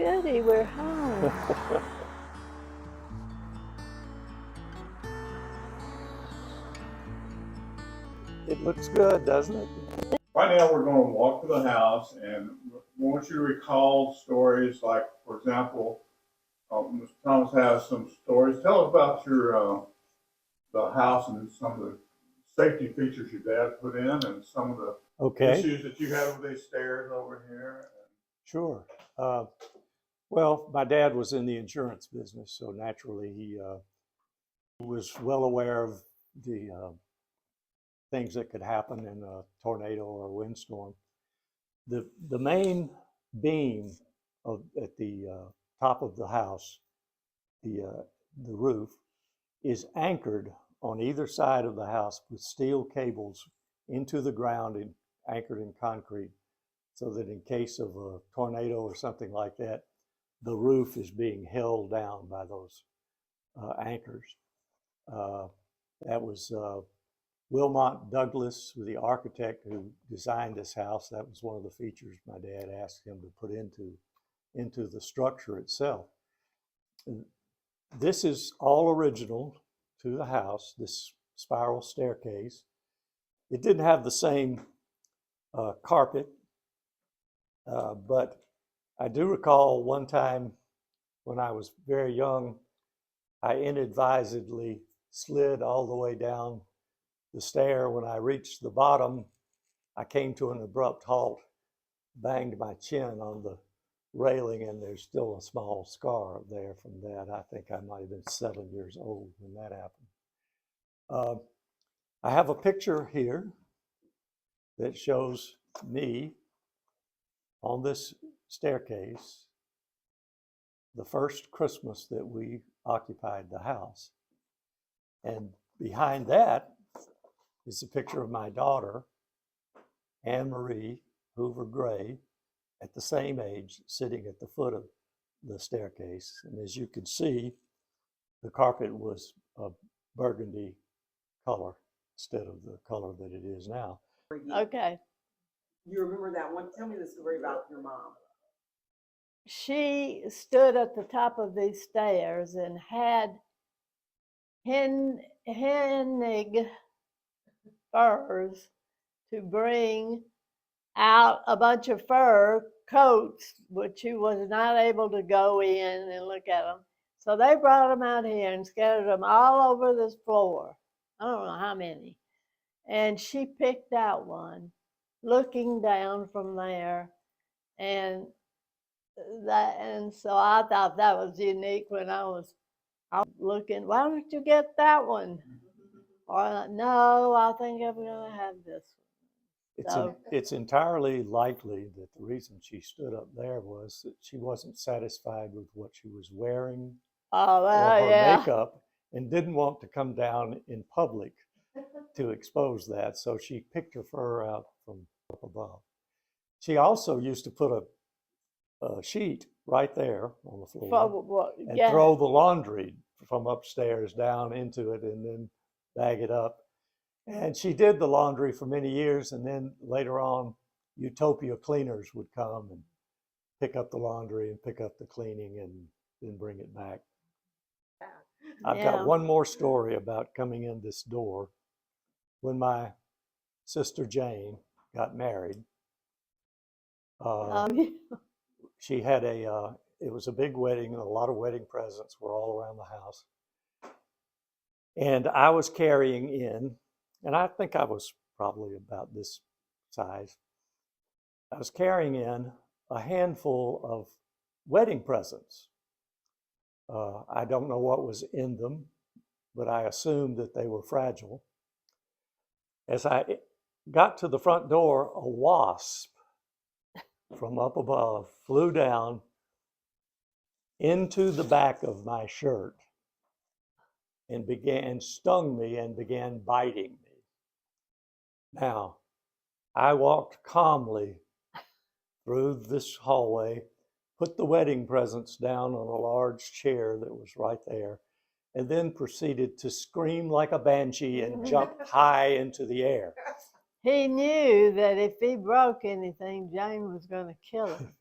goody, we're home. It looks good, doesn't it? Right now, we're going to walk to the house, and we want you to recall stories like, for example, Mr. Thomas has some stories. Tell us about your the house and some of the safety features your dad put in, and some of the issues that you had with these stairs over here. Sure. Well, my dad was in the insurance business, so naturally he was well aware of the things that could happen in a tornado or a windstorm. The main beam at the top of the house, the roof, is anchored on either side of the house with steel cables into the ground and anchored in concrete, so that in case of a tornado or something like that, the roof is being held down by those anchors. That was Wilmot Douglas, the architect who designed this house. That was one of the features my dad asked him to put into the structure itself. This is all original to the house, this spiral staircase. It didn't have the same carpet, but I do recall one time when I was very young, I inadvisedly slid all the way down the stair. When I reached the bottom, I came to an abrupt halt, banged my chin on the railing, and there's still a small scar up there from that. I think I might have been 7 years old when that happened. I have a picture here that shows me on this staircase the first Christmas that we occupied the house. And behind that is a picture of my daughter, Anne Marie Hoover Gray, at the same age, sitting at the foot of the staircase. And as you can see, the carpet was a burgundy color instead of the color that it is now. Okay. You remember that one? Tell me the story about your mom. She stood at the top of these stairs and had hennig furs to bring out a bunch of fur coats, but she was not able to go in and look at them. So they brought them out here and scattered them all over this floor. I don't know how many. And she picked out one, looking down from there, and so I thought that was unique when I was looking. Why don't you get that one? Or no, I think I'm gonna have this one. It's entirely likely that the reason she stood up there was that she wasn't satisfied with what she was wearing or her makeup, and didn't want to come down in public to expose that. So she picked her fur out from up above. She also used to put a sheet right there on the floor and throw the laundry from upstairs down into it and then bag it up. And she did the laundry for many years, and then later on, Utopia cleaners would come and pick up the laundry and pick up the cleaning and then bring it back. I've got one more story about coming in this door. When my sister Jane got married, she had it was a big wedding, and a lot of wedding presents were all around the house. And I was carrying in, and I think I was probably about this size, I was carrying in a handful of wedding presents. I don't know what was in them, but I assumed that they were fragile. As I got to the front door, a wasp from up above flew down into the back of my shirt and stung me and began biting me. Now, I walked calmly through this hallway, put the wedding presents down on a large chair that was right there, and then proceeded to scream like a banshee and jump high into the air. He knew that if he broke anything, Jane was going to kill him.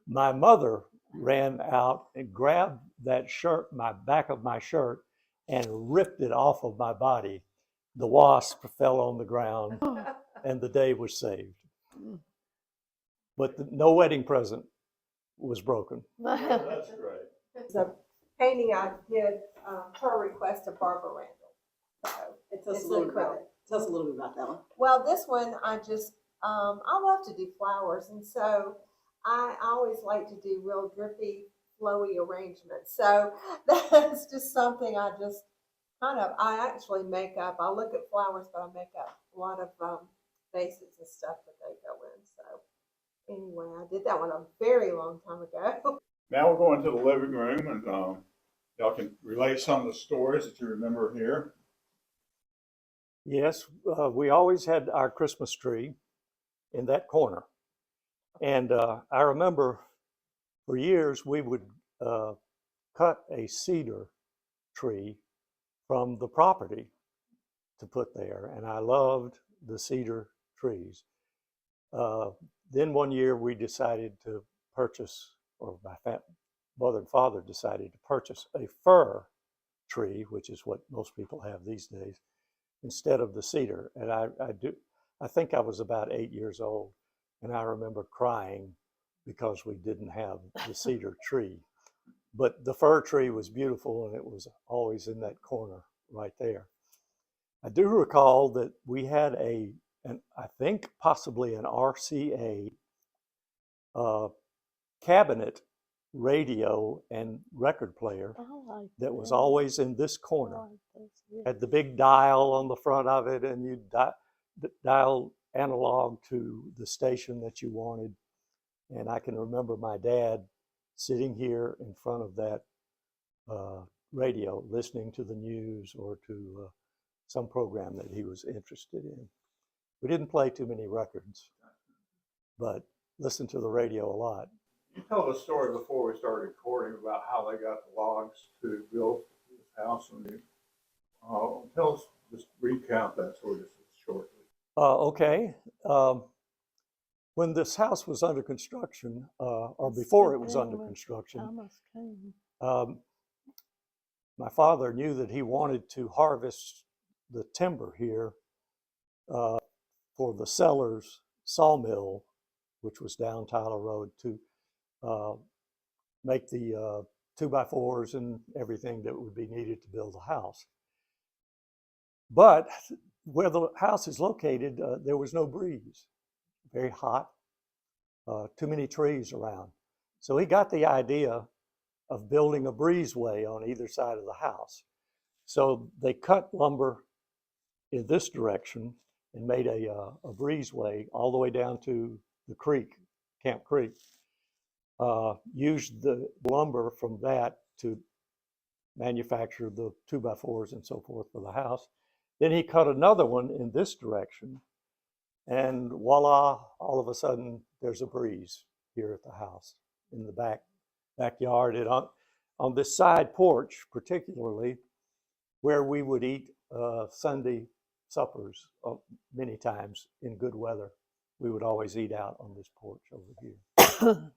My mother ran out and grabbed that shirt, my back of my shirt, and ripped it off of my body. The wasp fell on the ground, and the day was saved. But no wedding present was broken. That's great. It's a painting I did per request of Barbara Randall. So Tell us it's a little an bit about acrylic. it. Tell us a little bit about that one. Well, this one I just I love to do flowers, and so I always like to do real drippy, flowy arrangements. So that's just something I just I actually make up. I look at flowers, but I make up a lot of vases and stuff that they go in. So anyway, I did that one a very long time ago. Now we're going to the living room, and y'all can relate some of the stories that you remember here. Yes, we always had our Christmas tree in that corner. And I remember for years we would cut a cedar tree from the property to put there. And I loved the cedar trees. Then one year we decided to purchase, or my mother and father decided to purchase a fir tree, which is what most people have these days, instead of the cedar. And I think I was about 8 years old, and I remember crying because we didn't have the cedar tree. But the fir tree was beautiful, and it was always in that corner right there. I do recall that we had I think possibly an RCA cabinet radio and record player that was always in this corner. Had the big dial on the front of it, and you dial analog to the station that you wanted. And I can remember my dad sitting here in front of that radio, listening to the news or to some program that he was interested in. We didn't play too many records, but listened to the radio a lot. You told a story before we started recording about how they got the logs to build this house. And tell us, just recount that story just shortly. Okay. When this house was under construction, or before it was under construction, my father knew that he wanted to harvest the timber here for the Sellers sawmill, which was down Tyler Road, to make the 2x4s and everything that would be needed to build the house. But where the house is located, there was no breeze, very hot, too many trees around. So he got the idea of building a breezeway on either side of the house. So they cut lumber in this direction and made a breezeway all the way down to the creek, Camp Creek. Used the lumber from that to manufacture the 2x4s and so forth for the house. Then he cut another one in this direction, and voila, all of a sudden there's a breeze here at the house in the backyard and on this side porch, particularly where we would eat Sunday suppers many times in good weather. We would always eat out on this porch over here.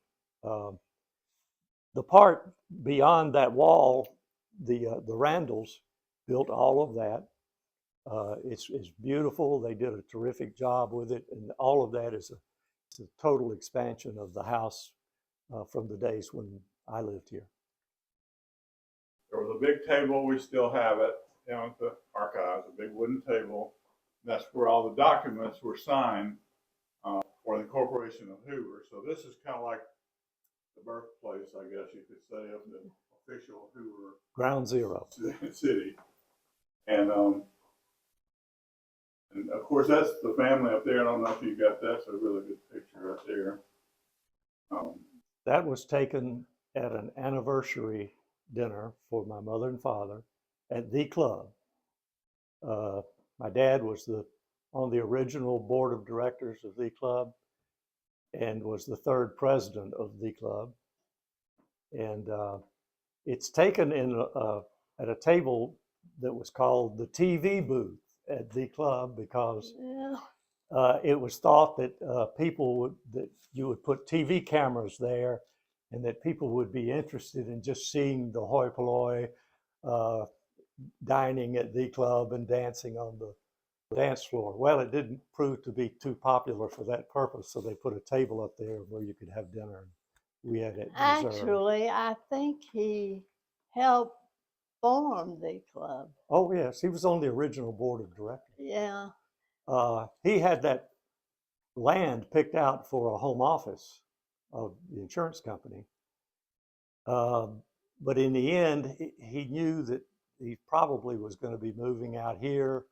The part beyond that wall, the Randalls built all of that. It's beautiful. They did a terrific job with it, and all of that is a total expansion of the house from the days when I lived here. There was a big table, we still have it down at the archives, a big wooden table. That's where all the documents were signed for the Corporation of Hoover. So this is kind of like the birthplace, I guess you could say, of the official Hoover Ground zero. city. And of course, that's the family up there. I don't know if you got that. That's a really good picture right there. That was taken at an anniversary dinner for my mother and father at the club. My dad was on the original board of directors of the club and was the third president of the club. And it's taken at a table that was called the TV booth at the club because it was thought that that you would put TV cameras there and that people would be interested in just seeing the hoi polloi, dining at the club and dancing on the dance floor. Well, it didn't prove to be too popular for that purpose, so they put a table up there where you could have dinner. We had it reserved. Actually, I think he helped form the club. Oh yes, he was on the original board of directors. Yeah. He had that land picked out for a home office of the insurance company. But in the end, he knew that he probably was going to be moving out here,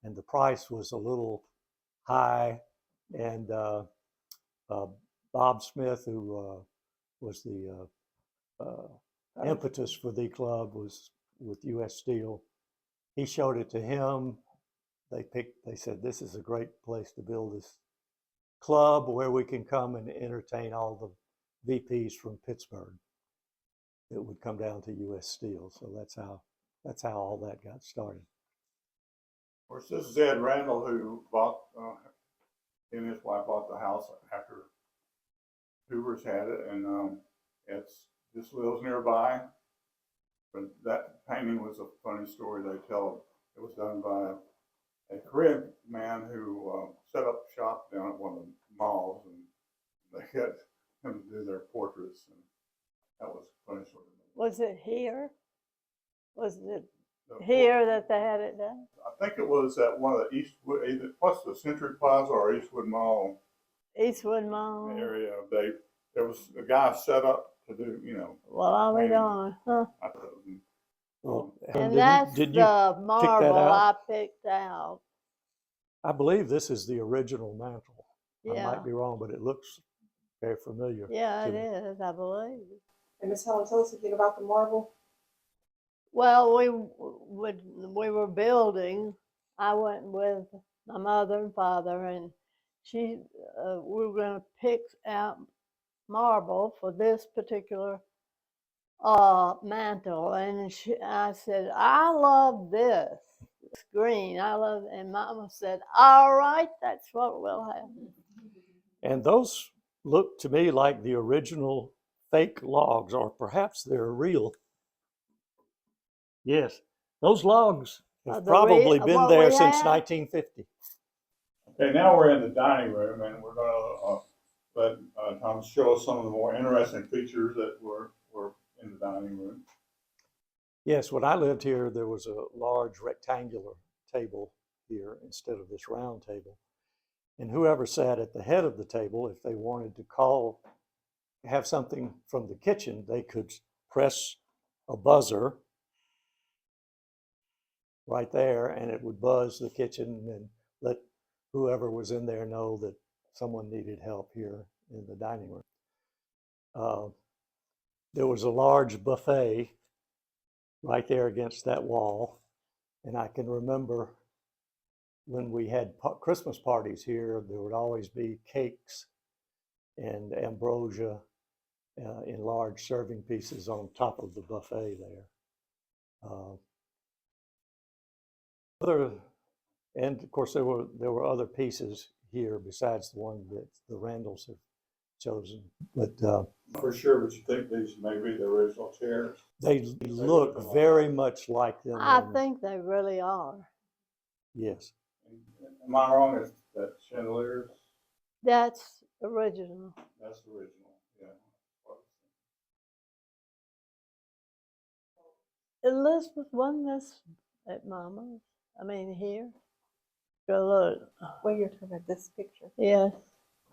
and the price was a little high. And Bob Smith, who was the impetus for the club, was with U.S. Steel. He showed it to him. They said, this is a great place to build this club where we can come and entertain all the VPs from Pittsburgh that would come down to U.S. Steel. So that's how all that got started. Of course, this is Ed Randall, who bought, he and his wife bought the house after Hoover's had it, and it's just lives nearby. But that painting was a funny story they tell. It was done by a Korean man who set up shop down at one of the malls, and they got him to do their portraits, and that was a funny story. Was it here? Was it here that they had it done? I think it was at one of the Eastwood, either what's the Century Plaza or Eastwood Mall Eastwood Mall. area. There was a guy set up to do, Well, I'll be painting. darned, huh? I thought it was, Well, And did that's did you the marble I out? picked out. I believe this is the original mantle. I Yeah. might be wrong, but it looks very familiar. Yeah, to it me. is, I believe. And Miss Helen, tell us anything about the marble. Well, we were building. I went with my mother and father, and we were going to pick out marble for this particular mantle. And I said, I love this. It's green. I love it. And Mama said, all right, that's what we'll have. And those look to me like the original fake logs, or perhaps they're real. Yes, those logs have probably been what there we since have? 1950. okay, now we're in the dining room, and we're going to let Thomas show us some of the more interesting features that were in the dining room. Yes, when I lived here, there was a large rectangular table here instead of this round table. And whoever sat at the head of the table, if they wanted to have something from the kitchen, they could press a buzzer right there, and it would buzz the kitchen and let whoever was in there know that someone needed help here in the dining room. There was a large buffet right there against that wall, and I can remember when we had Christmas parties here, there would always be cakes and ambrosia in large serving pieces on top of the buffet there. And of course, there were other pieces here besides the one that the Randalls have chosen. But For sure, but you think these may be the original chairs? they look very much like them. I think they really are. Yes. Am I wrong? Is that chandeliers? That's original. That's the original, yeah. Elizabeth, wasn't this at Mama's? I mean, here. Go look. Well, you're talking about this picture. Yes,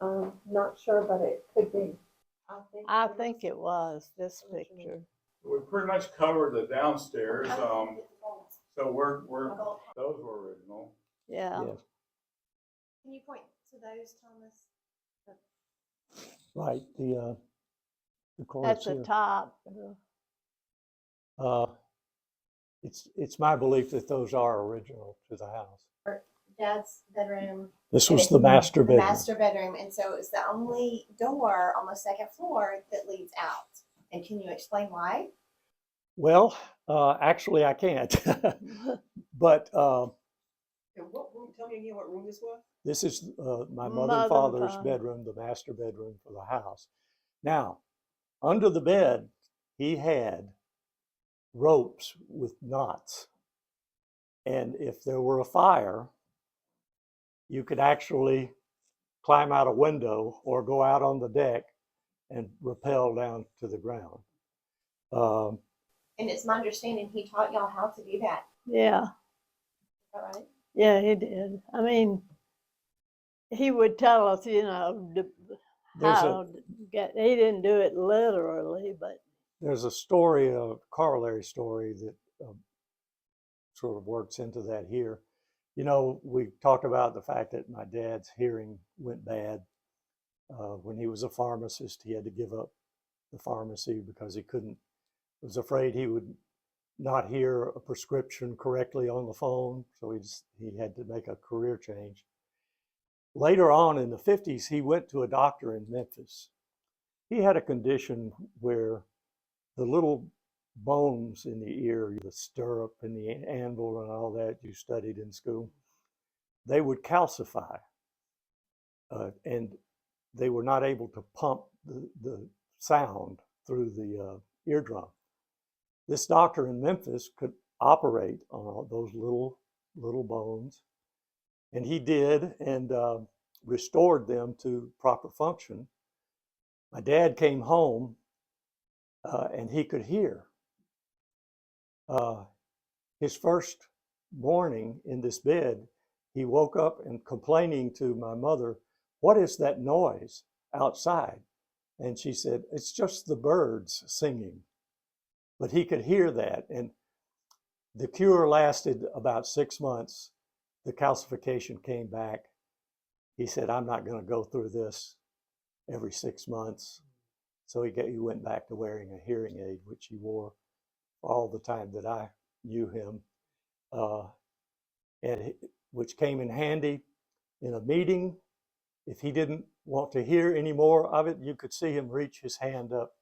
Not sure, but it could be. I think it was this picture. We pretty much covered the downstairs, so we're those were original. Yeah. Yes. Can you point to those, Thomas? Right. The corners At the here. top. It's my belief that those are original to the house. Dad's bedroom. This and was it's the master The bedroom. master bedroom, and so it's the only door on the second floor that leads out. And can you explain why? Well, actually, I can't. But And what room, tell me again what room this was? this is my mother Mother and and father's father. bedroom, the master bedroom for the house. Now, under the bed, he had ropes with knots. And if there were a fire, you could actually climb out a window or go out on the deck and rappel down to the ground. Um, And it's my understanding he taught y'all how to do that. Yeah, All right. yeah, he did. I mean, he would tell us, There's how to get. He didn't do it literally, but there's a story, a corollary story that sort of works into that here. You know, we talked about the fact that my dad's hearing went bad. When he was a pharmacist, he had to give up the pharmacy because he was afraid he would not hear a prescription correctly on the phone. So he had to make a career change. Later on in the 50s, he went to a doctor in Memphis. He had a condition where the little bones in the ear, the stirrup and the anvil and all that you studied in school, they would calcify. And they were not able to pump the sound through the eardrum. This doctor in Memphis could operate on all those little bones, and he did, and restored them to proper function. My dad came home, and he could hear. His first morning in this bed, he woke up and complaining to my mother, "What is that noise outside?" And she said, "It's just the birds singing." But he could hear that. And the cure lasted about 6 months. The calcification came back. He said, "I'm not going to go through this every 6 months." So he went back to wearing a hearing aid, which he wore all the time that I knew him, which came in handy in a meeting. If he didn't want to hear any more of it, you could see him reach his hand up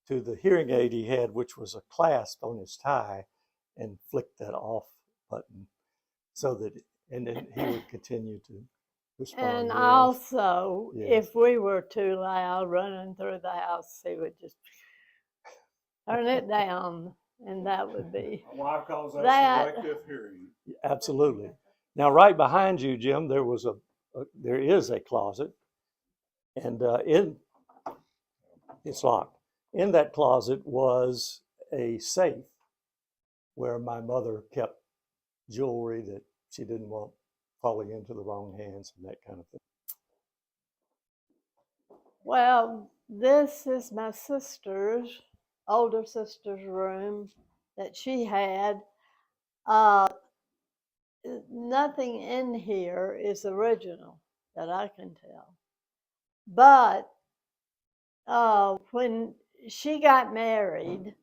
to the hearing aid he had, which was a clasp on his tie, and flick that off button so that, and then he would continue to respond. and well. also, Yeah. if we were too loud running through the house, he would just turn it down, and that would be My wife calls that that. selective hearing. Absolutely. Now, right behind you, Jim, there is a closet, and it's locked. In that closet was a safe where my mother kept jewelry that she didn't want falling into the wrong hands and that kind of thing. Well, this is my older sister's room that she had. Nothing in here is original that I can tell. But when she got married,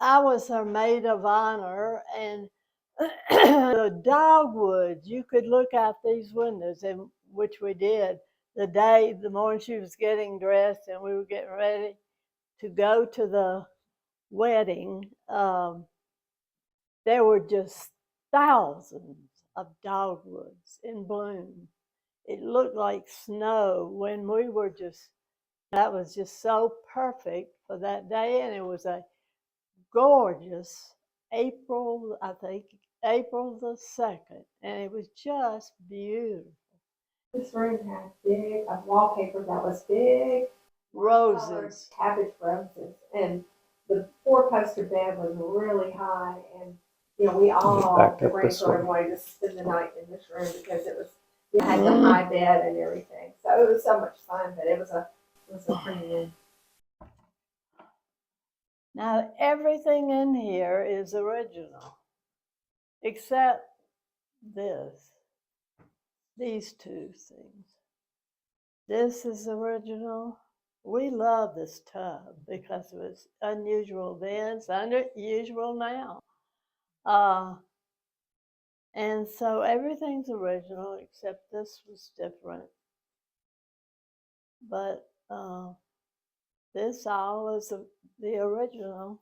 I was her maid of honor, and the dogwoods, you could look out these windows, and which we did the morning she was getting dressed and we were getting ready to go to the wedding. There were just thousands of dogwoods in bloom. It looked like snow when we were that was just so perfect for that day. And it was a gorgeous April, I think, April the 2nd. And it was just beautiful. This room had a wallpaper that was big, Roses. cabbage roses, and the four-poster bed was really high, and we all, the grandchildren, wanted to spend the night in this room because it had the high bed and everything. So it was so much fun, but it was a pretty room. Now everything in here is original, except these two things. This is original. We love this tub because it was unusual then. It's unusual now. And so everything's original except this was different. But this all is the original.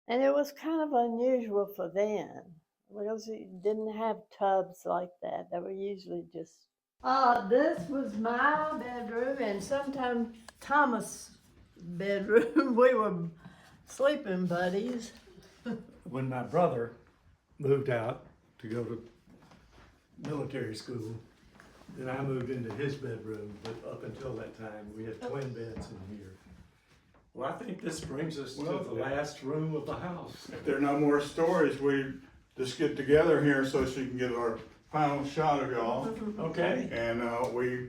And it was kind of unusual for then because you didn't have tubs like that. They were usually just This was my bedroom and sometimes Thomas' bedroom. We were sleeping buddies. When my brother moved out to go to military school, then I moved into his bedroom, but up until that time, we had twin beds in here. Well, I think this brings us to Well, the last room of the house. If there are no more stories, we just get together here so she can get our final shot of y'all. Okay. And we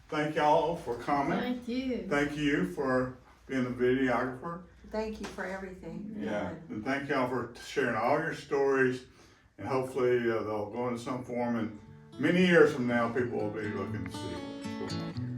thank y'all for coming. Thank you. Thank you for being the videographer. Thank you for everything. Yeah, and thank y'all for sharing all your stories. And hopefully they'll go in some form. And many years from now, people will be looking to see what's going on here.